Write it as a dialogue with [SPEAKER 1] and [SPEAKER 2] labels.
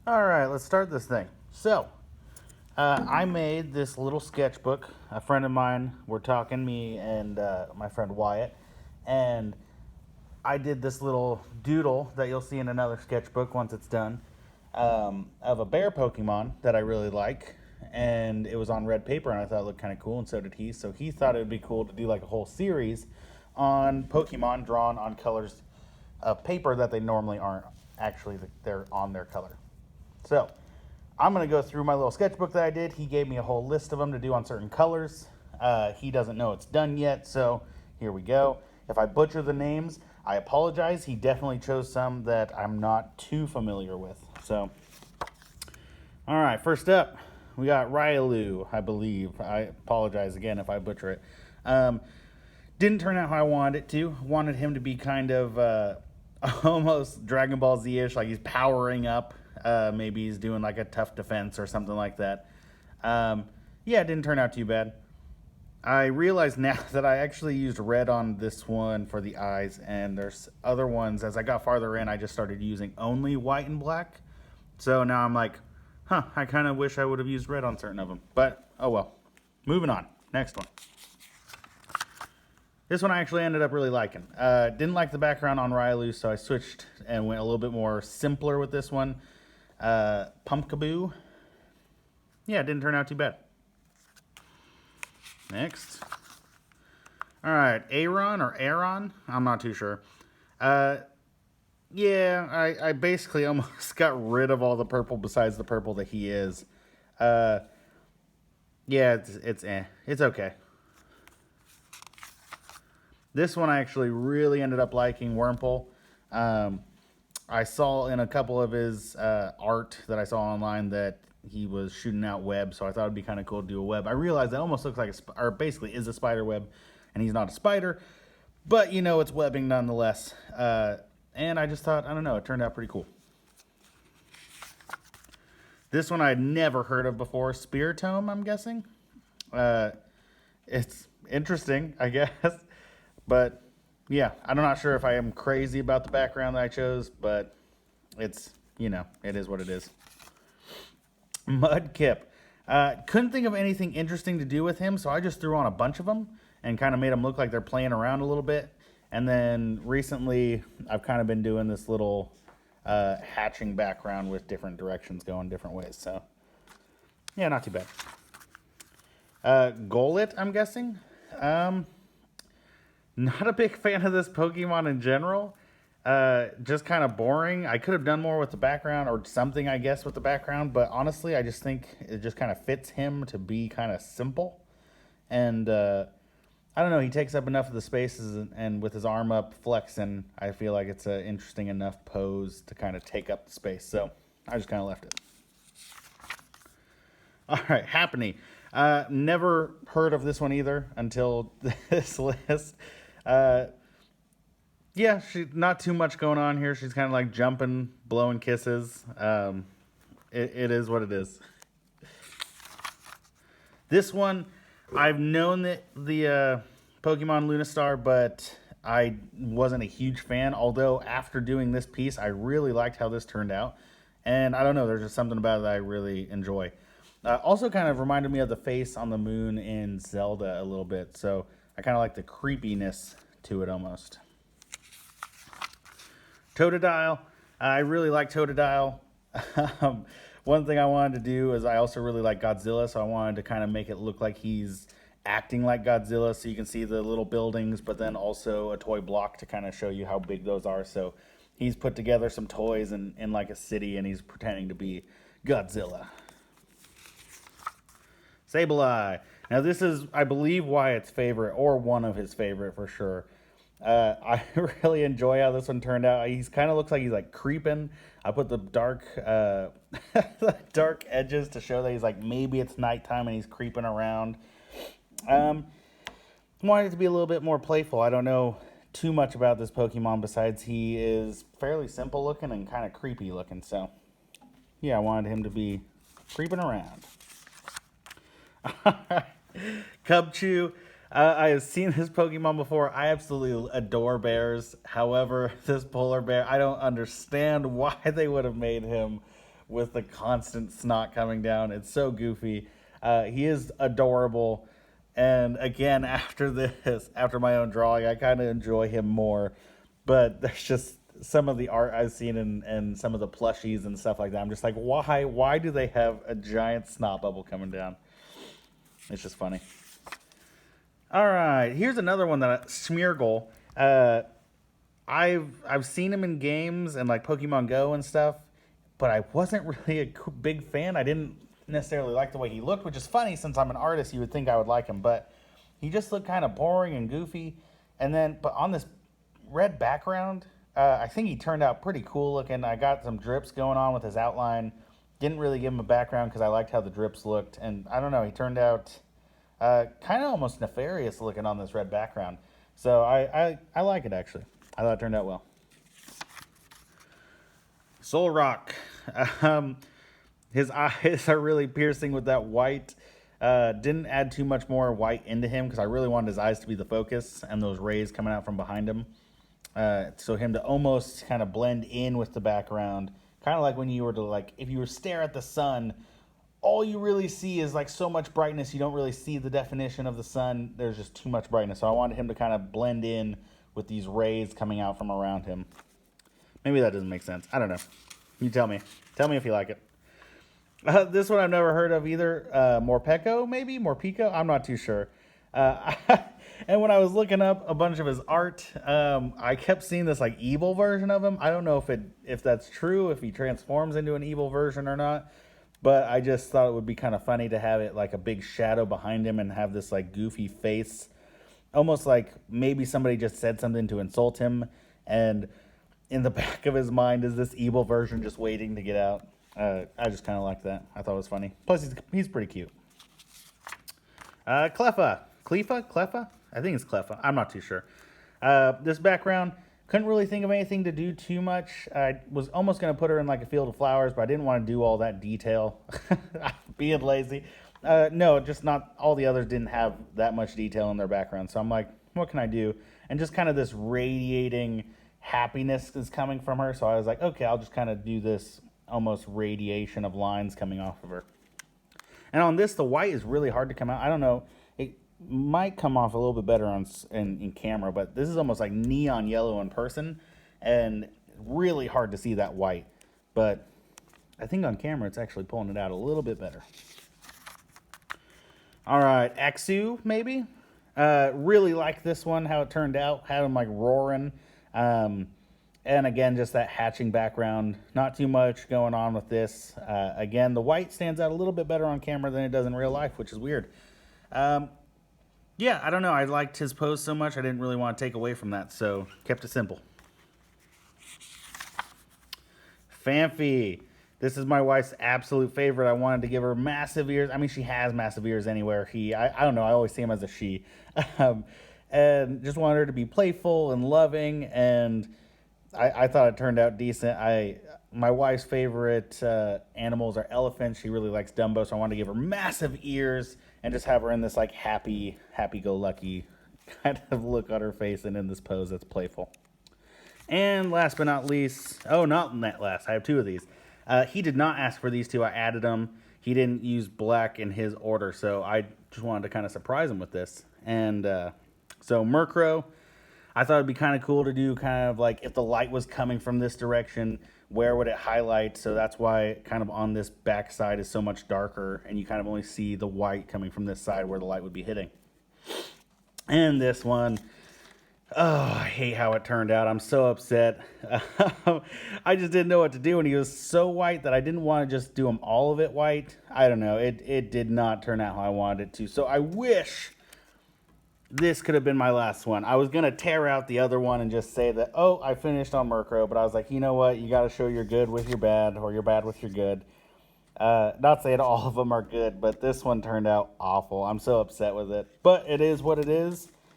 [SPEAKER 1] All right, let's start this thing. So, I made this little sketchbook. A friend of mine, we're talking, me and my friend Wyatt, and I did this little doodle that you'll see in another sketchbook once it's done, of a bear Pokemon that I really like. And it was on red paper, and I thought it looked kind of cool, and so did he. So he thought it would be cool to do like a whole series on Pokemon drawn on colors of paper that they normally aren't actually they're on their color. So I'm going to go through my little sketchbook that I did. He gave me a whole list of them to do on certain colors. He doesn't know it's done yet, so here we go. If I butcher the names, I apologize. He definitely chose some that I'm not too familiar with. So, all right, first up, we got Railu, I believe. I apologize again if I butcher it. Didn't turn out how I wanted it to. Wanted him to be kind of almost Dragon Ball Z-ish, like he's powering up. Maybe he's doing like a tough defense or something like that. Yeah, it didn't turn out too bad. I realize now that I actually used red on this one for the eyes, and there's other ones. As I got farther in, I just started using only white and black. So now I'm like, I kind of wish I would have used red on certain of them. But, oh well. Moving on. Next one. This one I actually ended up really liking. Didn't like the background on Railu, so I switched and went a little bit more simpler with this one. Pumpkaboo. Yeah, it didn't turn out too bad. Next. All right, Aaron or Aaron? I'm not too sure. Yeah, I basically almost got rid of all the purple besides the purple that he is. Yeah, it's okay. This one I actually really ended up liking, Wurmple. I saw in a couple of his art that I saw online that he was shooting out web, so I thought it'd be kind of cool to do a web. I realized that almost looks like or basically is a spider web, and he's not a spider, but you know it's webbing nonetheless. And I just thought, I don't know, it turned out pretty cool. This one I'd never heard of before, Spiritomb, I'm guessing. It's interesting, I guess. But yeah, I'm not sure if I am crazy about the background that I chose, but it's, it is what it is. Mudkip. Couldn't think of anything interesting to do with him, so I just threw on a bunch of them and kind of made them look like they're playing around a little bit. And then recently, I've kind of been doing this little hatching background with different directions going different ways. So, yeah, not too bad. Golett, I'm guessing. Not a big fan of this Pokemon in general. Just kind of boring. I could have done more with the background or something, I guess, with the background. But honestly, I just think it just kind of fits him to be kind of simple. And I don't know, he takes up enough of the spaces, and with his arm up flexing, I feel like it's an interesting enough pose to kind of take up the space. So I just kind of left it. All right, Happiny. Never heard of this one either until this list. Yeah, not too much going on here. She's kind of like jumping, blowing kisses. It is what it is. This one, I've known that the Pokemon Lunastar, but I wasn't a huge fan. Although after doing this piece, I really liked how this turned out. And I don't know, there's just something about it that I really enjoy. Also kind of reminded me of the face on the moon in Zelda a little bit. So I kind of like the creepiness to it almost. Totodile. I really like Totodile. One thing I wanted to do is I also really like Godzilla, so I wanted to kind of make it look like he's acting like Godzilla, so you can see the little buildings, but then also a toy block to kind of show you how big those are. So he's put together some toys in like a city, and he's pretending to be Godzilla. Sableye. Now this is, I believe, Wyatt's favorite, or one of his favorite for sure. I really enjoy how this one turned out. He's kind of looks like he's like creeping. I put the dark, dark edges to show that he's like maybe it's nighttime and he's creeping around. Wanted it to be a little bit more playful. I don't know too much about this Pokemon besides he is fairly simple looking and kind of creepy looking. So yeah, I wanted him to be creeping around. Cubchoo. I have seen this Pokemon before. I absolutely adore bears. However, this polar bear, I don't understand why they would have made him with the constant snot coming down. It's so goofy. He is adorable. And again, after this, after my own drawing, I kind of enjoy him more. But there's just some of the art I've seen and some of the plushies and stuff like that. I'm just like, why? Why do they have a giant snot bubble coming down? It's just funny. All right, here's another one that Smeargle. I've seen him in games and like Pokemon Go and stuff, but I wasn't really a big fan. I didn't necessarily like the way he looked, which is funny since I'm an artist. You would think I would like him, but he just looked kind of boring and goofy. And then, but on this red background, I think he turned out pretty cool looking. I got some drips going on with his outline. Didn't really give him a background because I liked how the drips looked, and I don't know. He turned out kind of almost nefarious looking on this red background. So I like it, actually. I thought it turned out well. Soul Rock. His eyes are really piercing with that white. Didn't add too much more white into him because I really wanted his eyes to be the focus and those rays coming out from behind him. So him to almost kind of blend in with the background. Kind of like when you were to, like, if you were to stare at the sun, all you really see is like so much brightness, you don't really see the definition of the sun. There's just too much brightness. So I wanted him to kind of blend in with these rays coming out from around him. Maybe that doesn't make sense. I don't know. You tell me. Tell me if you like it. This one I've never heard of either. Morpeko, maybe? Morpeko? I'm not too sure. And when I was looking up a bunch of his art, I kept seeing this like evil version of him. I don't know if that's true, if he transforms into an evil version or not. But I just thought it would be kind of funny to have it like a big shadow behind him and have this like goofy face. Almost like maybe somebody just said something to insult him. And in the back of his mind is this evil version just waiting to get out. I just kind of like that. I thought it was funny. Plus, he's pretty cute. Cleffa. Cleffa? I think it's Cleffa. I'm not too sure. This background, couldn't really think of anything to do too much. I was almost going to put her in like a field of flowers, but I didn't want to do all that detail. Being lazy. No, just not, all the others didn't have that much detail in their background. So I'm like, what can I do? And just kind of this radiating happiness is coming from her. So I was like, okay, I'll just kind of do this almost radiation of lines coming off of her. And on this, the white is really hard to come out. I don't know. It might come off a little bit better in camera, but this is almost like neon yellow in person and really hard to see that white. But I think on camera, it's actually pulling it out a little bit better. All right, Axu, maybe? Really like this one, how it turned out. Had him like roaring. And again, just that hatching background. Not too much going on with this. Again, the white stands out a little bit better on camera than it does in real life, which is weird. Yeah, I don't know. I liked his pose so much, I didn't really want to take away from that, so kept it simple. Fanfi. This is my wife's absolute favorite. I wanted to give her massive ears. I mean, she has massive ears anywhere. I don't know. I always see him as a she. And just wanted her to be playful and loving, and I thought it turned out decent. My wife's favorite animals are elephants. She really likes Dumbo, so I wanted to give her massive ears and just have her in this like happy-go-lucky kind of look on her face and in this pose that's playful. And last but not least, oh, not last, I have two of these. He did not ask for these two. I added them. He didn't use black in his order, so I just wanted to kind of surprise him with this. And so Murkrow, I thought it'd be kind of cool to do kind of like if the light was coming from this direction, where would it highlight? So that's why kind of on this back side is so much darker, and you kind of only see the white coming from this side where the light would be hitting. And this one, oh, I hate how it turned out. I'm so upset. I just didn't know what to do, and he was so white that I didn't want to just do him all of it white. I don't know. It did not turn out how I wanted it to. So I wish this could have been my last one. I was going to tear out the other one and just say that, oh, I finished on Murkrow, but I was like, you know what? You got to show your good with your bad, or your bad with your good. Not saying all of them are good, but this one turned out awful. I'm so upset with it. But it is what it is.